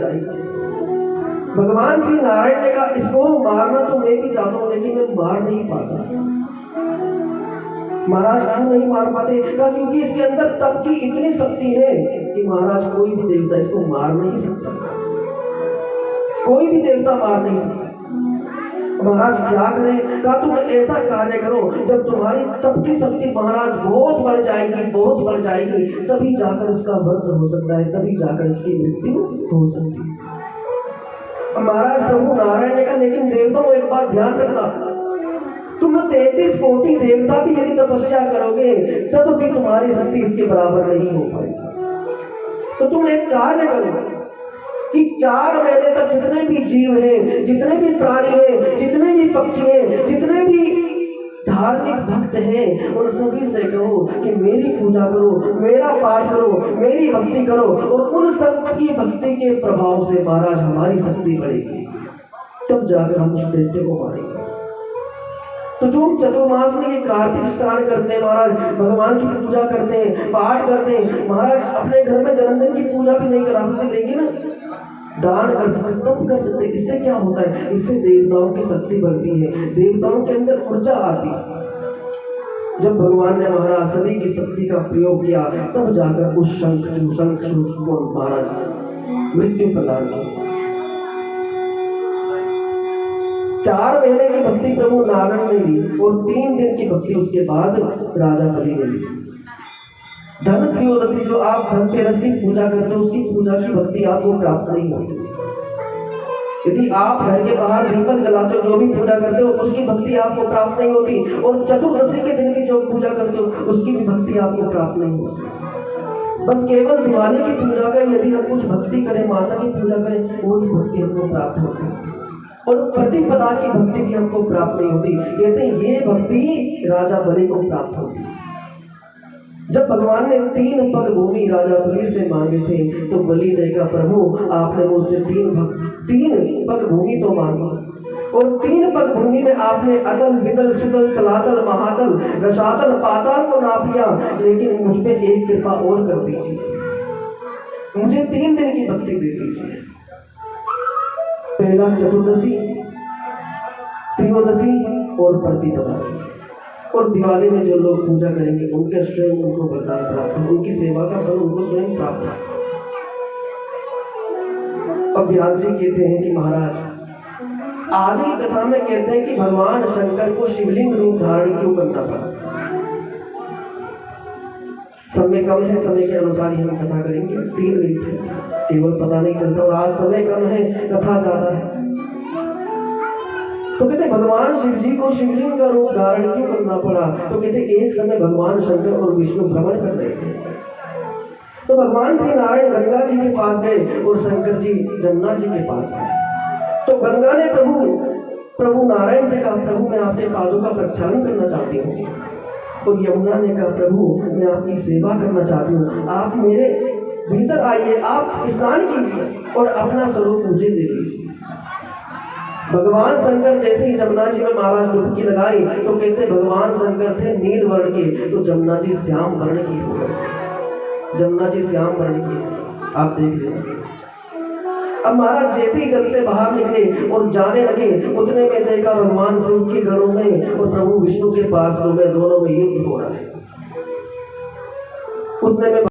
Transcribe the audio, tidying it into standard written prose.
जाएगी। भगवान श्री नारायण ने कहा इसको मारना तो मैं भी चाहता हूँ, लेकिन मैं मार नहीं पाता। महाराज क्यों नहीं मार पाते? कहा क्योंकि इसके अंदर तप की इतनी शक्ति है कि महाराज कोई भी देवता इसको मार नहीं सकता, कोई भी देवता मार नहीं सकता। महाराज क्या करें? कहा तुम ऐसा कार्य करो, जब तुम्हारी तप की शक्ति महाराज बहुत बढ़ जाएगी, बहुत बढ़ जाएगी, तभी जाकर इसका वध हो सकता है, तभी जाकर इसकी मृत्यु हो सकती है। महाराज प्रभु नारायण ने कहा लेकिन देवताओं एक बात ध्यान रखना, तुम 33 कोटि देवता भी यदि तपस्या करोगे तब भी तुम्हारी शक्ति इसके बराबर नहीं हो पाएगी। तो तुम एक कार्य करो कि 4 महीने तक जितने भी जीव हैं, जितने भी प्राणी हैं, जितने भी पक्षी हैं, जितने भी धार्मिक भक्त हैं, उन सभी से कहो कि मेरी पूजा करो, मेरा पाठ करो, मेरी भक्ति करो, और उन सब की भक्ति के प्रभाव से महाराज हमारी शक्ति बढ़ेगी, तब जाकर हम उस दैत्य को मारेंगे। तो जो हम चतुर्मास में ये कार्तिक स्नान करते हैं महाराज, भगवान की पूजा करते हैं, पाठ करते हैं, महाराज अपने घर में जन्मदिन की पूजा भी नहीं करा सकते, लेकिन दान कर सकते, तब कर सकते। इससे क्या होता है? इससे देवताओं की शक्ति बढ़ती है, देवताओं के अंदर ऊर्जा आती है। जब भगवान ने महाराज सभी की शक्ति का प्रयोग किया तब जाकर उस शंख को महाराज मृत्यु प्रदान की। 4 महीने की भक्ति प्रभु नारायण ने ली और 3 दिन की भक्ति उसके बाद राजा बलि ने ली। धन त्रयोदशी जो आप धनतेरस की पूजा करते हो, उसकी पूजा की भक्ति आपको प्राप्त नहीं होती। यदि आप घर के बाहर दीपक जलाते हो, जो भी पूजा करते हो, उसकी भक्ति आपको प्राप्त नहीं होती, और चतुर्दशी के दिन की जो पूजा करते हो उसकी भी भक्ति आपको प्राप्त नहीं होती। बस केवल दिवाली की पूजा का यदि हम कुछ भक्ति करें, माता की पूजा करें, वो भक्ति हमको प्राप्त होती है, और प्रतिपदा की भक्ति भी हमको प्राप्त नहीं होती। कहते हैं ये भक्ति राजा बलि को प्राप्त होती। जब भगवान ने 3 पग भूमि राजा बलि से मांगे थे तो बलि ने कहा प्रभु आपने मुझसे 3 पग भूमि तो मांगी, और 3 पग भूमि में आपने अतल वितल सुतल तलातल महातल रसातल पाताल को नाप लिया, लेकिन मुझ पे एक कृपा और कर दीजिए, मुझे 3 दिन की भक्ति दे दीजिए। पहला चतुर्दशी, त्रयोदशी और प्रतिपदा, और दिवाली में जो लोग पूजा करेंगे उनके स्वयं उनको वरदान प्राप्त हो, उनकी सेवा का फल उनको स्वयं प्राप्त हो। अब व्यास जी कहते हैं कि महाराज आगे कथा में कहते हैं कि भगवान शंकर को शिवलिंग रूप धारण क्यों करना पड़ा। समय कम है, समय के अनुसार ही हम कथा करेंगे, 3 मिनट है केवल, पता नहीं चलता, और आज समय कम है, कथा ज्यादा है। तो कहते भगवान शिव जी को शिवलिंग का रूप धारण क्यों करना पड़ा? तो कहते एक समय भगवान शंकर और विष्णु भ्रमण कर रहे थे, तो भगवान श्री नारायण गंगा जी के पास गए और शंकर जी जमुना जी के पास गए। तो गंगा ने प्रभु नारायण से कहा प्रभु मैं आपके पादों का प्रक्षालन करना चाहती हूँ, और यमुना ने कहा प्रभु मैं आपकी सेवा करना चाहती हूँ, आप मेरे भीतर आइए, आप स्नान कीजिए और अपना स्वरूप मुझे दे दीजिए। भगवान शंकर जैसे ही जमुना जी में महाराज डुबकी लगाई तो कहते भगवान शंकर थे नील वर्ण के, तो जमुना जी श्याम वर्ण की हो गई, जमुना जी श्याम वर्ण की, आप देख लेना। अब महाराज जैसे ही जल से बाहर निकले और जाने लगे, उतने में देखा भगवान शिव के गणों में और प्रभु विष्णु के पास में दोनों में युद्ध हो रहा है। उतने में